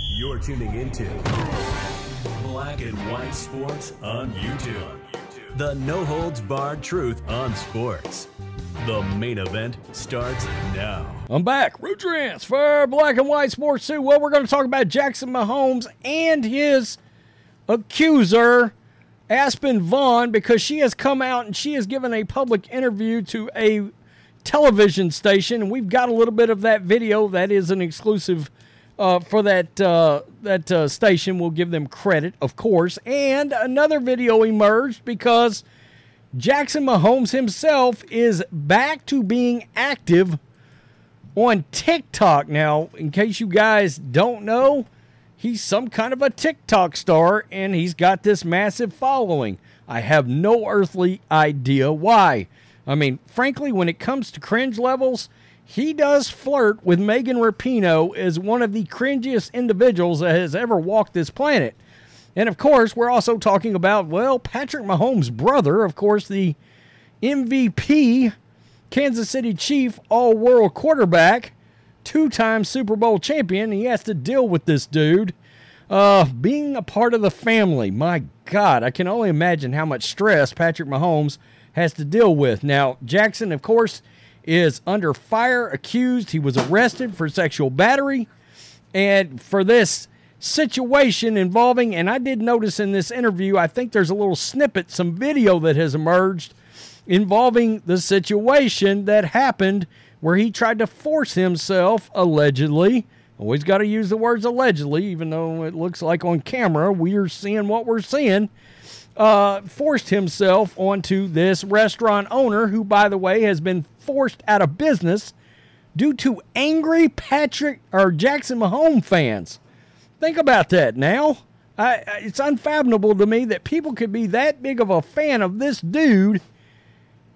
You're tuning into Black and White Sports on YouTube. The no-holds-barred truth on sports. The main event starts now. I'm back. Rudrance for Black and White Sports 2. Well, we're going to talk about Jackson Mahomes and his accuser, Aspen Vaughn, because she has come out and she has given a public interview to a television station, and we've got a little bit of that video. That is an exclusive for that station. We'll give them credit, of course. And another video emerged because Jackson Mahomes himself is back to being active on TikTok. Now, in case you guys don't know, he's some kind of a TikTok star, and he's got this massive following. I have no earthly idea why. I mean, frankly, when it comes to cringe levels, he does flirt with Megan Rapinoe as one of the cringiest individuals that has ever walked this planet. And, of course, we're also talking about, well, Patrick Mahomes' brother, of course, the MVP, Kansas City Chief, all-world quarterback, two-time Super Bowl champion. He has to deal with this dude being a part of the family. My God, I can only imagine how much stress Patrick Mahomes has to deal with. Now, Jackson, of course, is under fire, accused. He was arrested for sexual battery. And for this situation involving, and I did notice in this interview, I think there's a little snippet, some video that has emerged involving the situation that happened where he tried to force himself, allegedly, always got to use the words allegedly, even though it looks like on camera we're seeing what we're seeing, forced himself onto this restaurant owner who, by the way, has been forced out of business due to angry Jackson Mahomes fans. Think about that now. It's unfathomable to me that people could be that big of a fan of this dude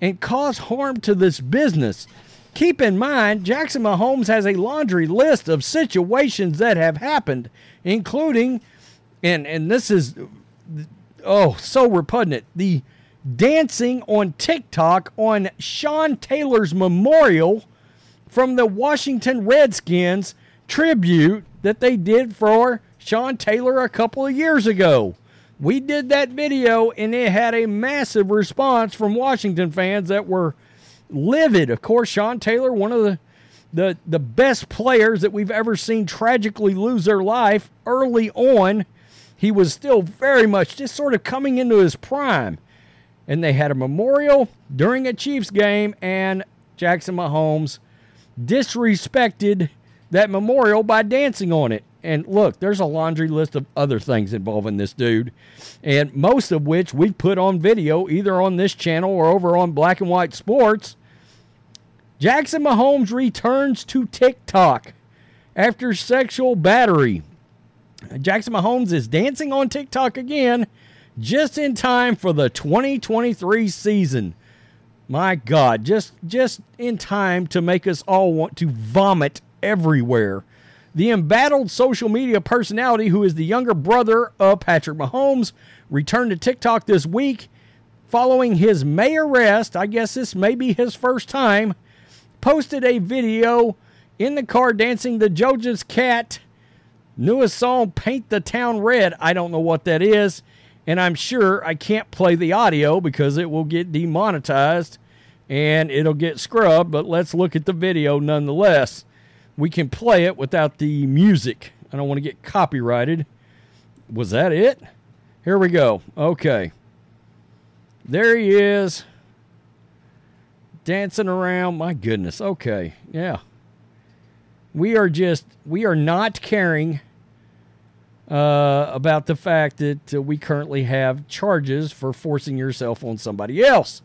and cause harm to this business. Keep in mind, Jackson Mahomes has a laundry list of situations that have happened, including, and this is, so repugnant, the dancing on TikTok on Sean Taylor's memorial from the Washington Redskins tribute that they did for Sean Taylor a couple of years ago. We did that video, and it had a massive response from Washington fans that were livid. Of course, Sean Taylor, one of the best players that we've ever seen tragically lose their life early on. He was still very much just sort of coming into his prime. And they had a memorial during a Chiefs game, and Jackson Mahomes disrespected that memorial by dancing on it. And look, there's a laundry list of other things involving this dude, and most of which we've put on video either on this channel or over on Black and White Sports. Jackson Mahomes returns to TikTok after sexual battery. Jackson Mahomes is dancing on TikTok again just in time for the 2023 season. My God, just in time to make us all want to vomit everywhere. The embattled social media personality, who is the younger brother of Patrick Mahomes, returned to TikTok this week following his May arrest. I guess this may be his first time. Posted a video in the car dancing the Joja's Cat newest song, Paint the Town Red. I don't know what that is, and I'm sure I can't play the audio because it will get demonetized and it'll get scrubbed, but let's look at the video nonetheless. We can play it without the music. I don't want to get copyrighted. Was that it? Here we go. Okay. There he is. Dancing around. My goodness. Okay. Yeah. We are not caring about the fact that we currently have charges for forcing yourself on somebody else.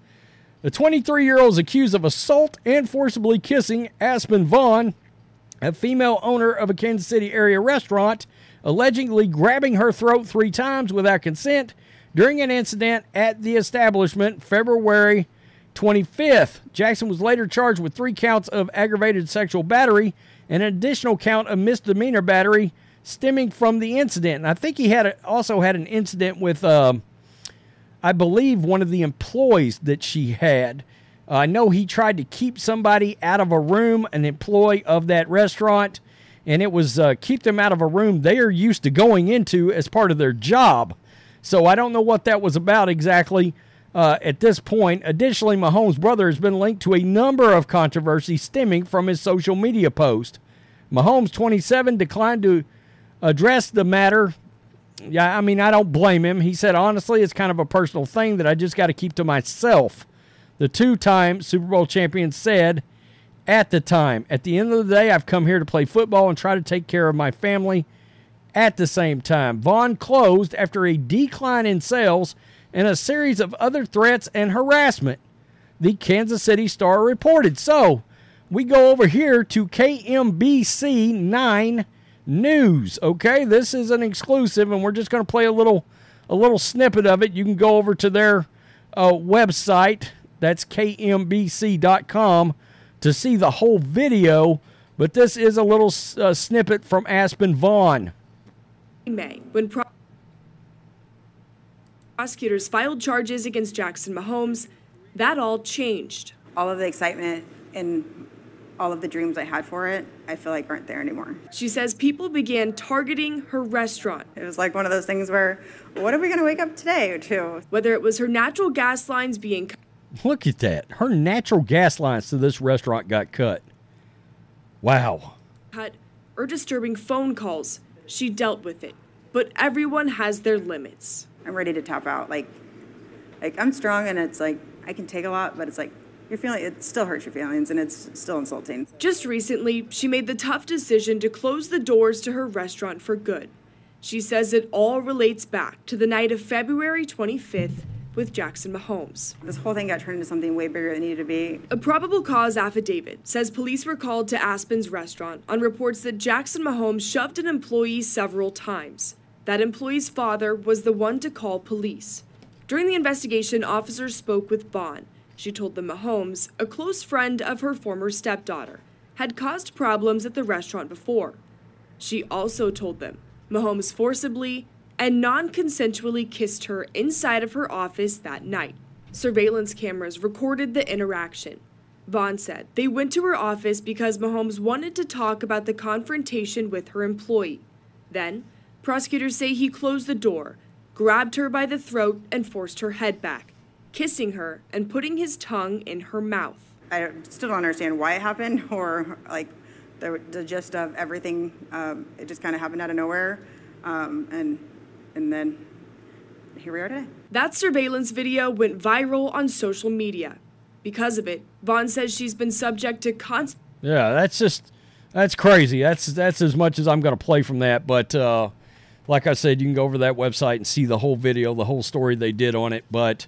The 23-year-old is accused of assault and forcibly kissing Aspen Vaughn, a female owner of a Kansas City area restaurant, allegedly grabbing her throat 3 times without consent during an incident at the establishment February 25th. Jackson was later charged with 3 counts of aggravated sexual battery and an additional count of misdemeanor battery stemming from the incident. And I think he also had an incident with, I believe, one of the employees that she had. I know he tried to keep somebody out of a room, an employee of that restaurant, and it was keep them out of a room they are used to going into as part of their job. So I don't know what that was about exactly at this point. Additionally, Mahomes' brother has been linked to a number of controversies stemming from his social media post. Mahomes, 27, declined to address the matter. Yeah, I mean, I don't blame him. He said, honestly, it's kind of a personal thing that I just got to keep to myself. The two-time Super Bowl champion said at the time, at the end of the day, I've come here to play football and try to take care of my family at the same time. Vaughn closed after a decline in sales and a series of other threats and harassment, the Kansas City Star reported. So we go over here to KMBC 9 News. Okay, this is an exclusive, and we're just going to play a little snippet of it. You can go over to their website. That's kmbc.com to see the whole video. But this is a little snippet from Aspen Vaughn. May, when prosecutors filed charges against Jackson Mahomes, that all changed. All of the excitement and all of the dreams I had for it, I feel like aren't there anymore. She says people began targeting her restaurant. It was like one of those things where, what are we going to wake up today to? Whether it was her natural gas lines being Look at that. Her natural gas lines to this restaurant got cut. Wow. cut or disturbing phone calls, she dealt with it. But everyone has their limits. I'm ready to tap out. Like I'm strong, and it's like I can take a lot, but it's like it still hurts your feelings, and it's still insulting. Just recently, she made the tough decision to close the doors to her restaurant for good. She says it all relates back to the night of February 25th with Jackson Mahomes. This whole thing got turned into something way bigger than it needed to be. A probable cause affidavit says police were called to Aspen's restaurant on reports that Jackson Mahomes shoved an employee several times. That employee's father was the one to call police. During the investigation, officers spoke with Vaughn. She told them Mahomes, a close friend of her former stepdaughter, had caused problems at the restaurant before. She also told them Mahomes forcibly and non-consensually kissed her inside of her office that night. Surveillance cameras recorded the interaction. Vaughn said they went to her office because Mahomes wanted to talk about the confrontation with her employee. Then, prosecutors say he closed the door, grabbed her by the throat, and forced her head back, kissing her and putting his tongue in her mouth. I still don't understand why it happened, or like the gist of everything. It just kind of happened out of nowhere, and then here we are today. That surveillance video went viral on social media. Because of it, Vaughn says she's been subject to constant. Yeah, that's crazy. That's as much as I'm going to play from that. But like I said, you can go over to that website and see the whole video, the whole story they did on it. But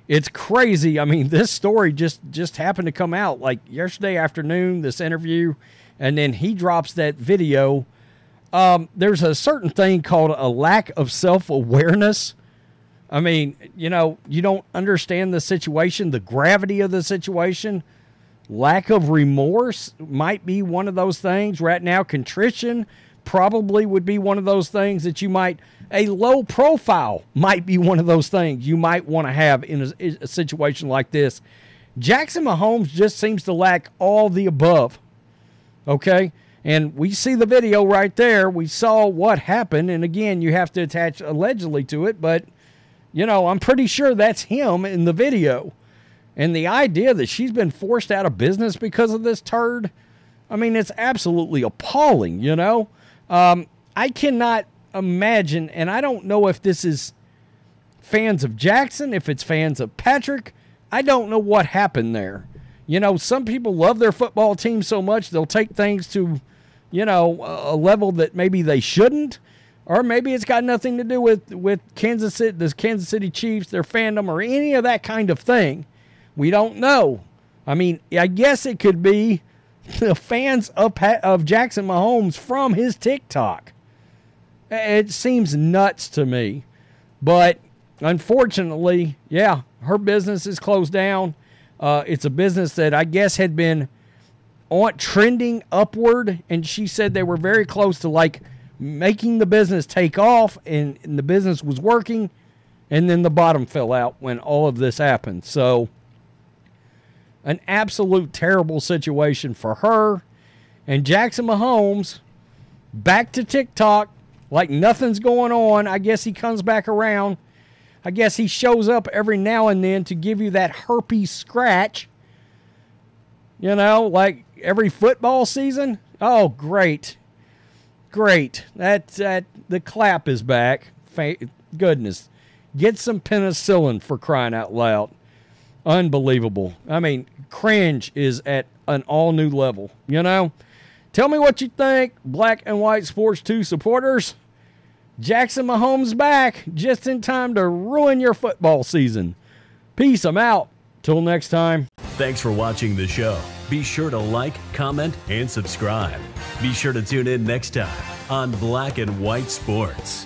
it's crazy. I mean, this story just happened to come out like yesterday afternoon, this interview, and then he drops that video. There's a certain thing called a lack of self-awareness. I mean, you don't understand the situation, the gravity of the situation. Lack of remorse might be one of those things. Right now, contrition probably would be one of those things that you might, a low profile might be one of those things you might want to have in a situation like this. Jackson Mahomes just seems to lack all the above. Okay? And we see the video right there. We saw what happened. And again, you have to attach allegedly to it. But, I'm pretty sure that's him in the video. And the idea that she's been forced out of business because of this turd, I mean, it's absolutely appalling, I cannot imagine, and I don't know if this is fans of Jackson, if it's fans of Patrick. I don't know what happened there. Some people love their football team so much they'll take things to, a level that maybe they shouldn't. Or maybe it's got nothing to do with Kansas City, the Kansas City Chiefs, their fandom, or any of that kind of thing. We don't know. I mean, I guess it could be the fans of Jackson Mahomes from his TikTok. It seems nuts to me. But unfortunately, yeah, her business is closed down. It's a business that I guess had been trending upward, and she said they were very close to making the business take off, and the business was working, and then the bottom fell out when all of this happened. So an absolute terrible situation for her. And Jackson Mahomes, back to TikTok like nothing's going on. I guess he comes back around. I guess he shows up every now and then to give you that herpes scratch. You know, like every football season. Oh, great. Great. The clap is back. Goodness. Get some penicillin, for crying out loud. Unbelievable. I mean, cringe is at an all new level, you know? Tell me what you think, Black and White Sports 2 supporters. Jackson Mahomes back just in time to ruin your football season. Peace. I'm out. Till next time. Thanks for watching the show. Be sure to like, comment, and subscribe. Be sure to tune in next time on Black and White Sports.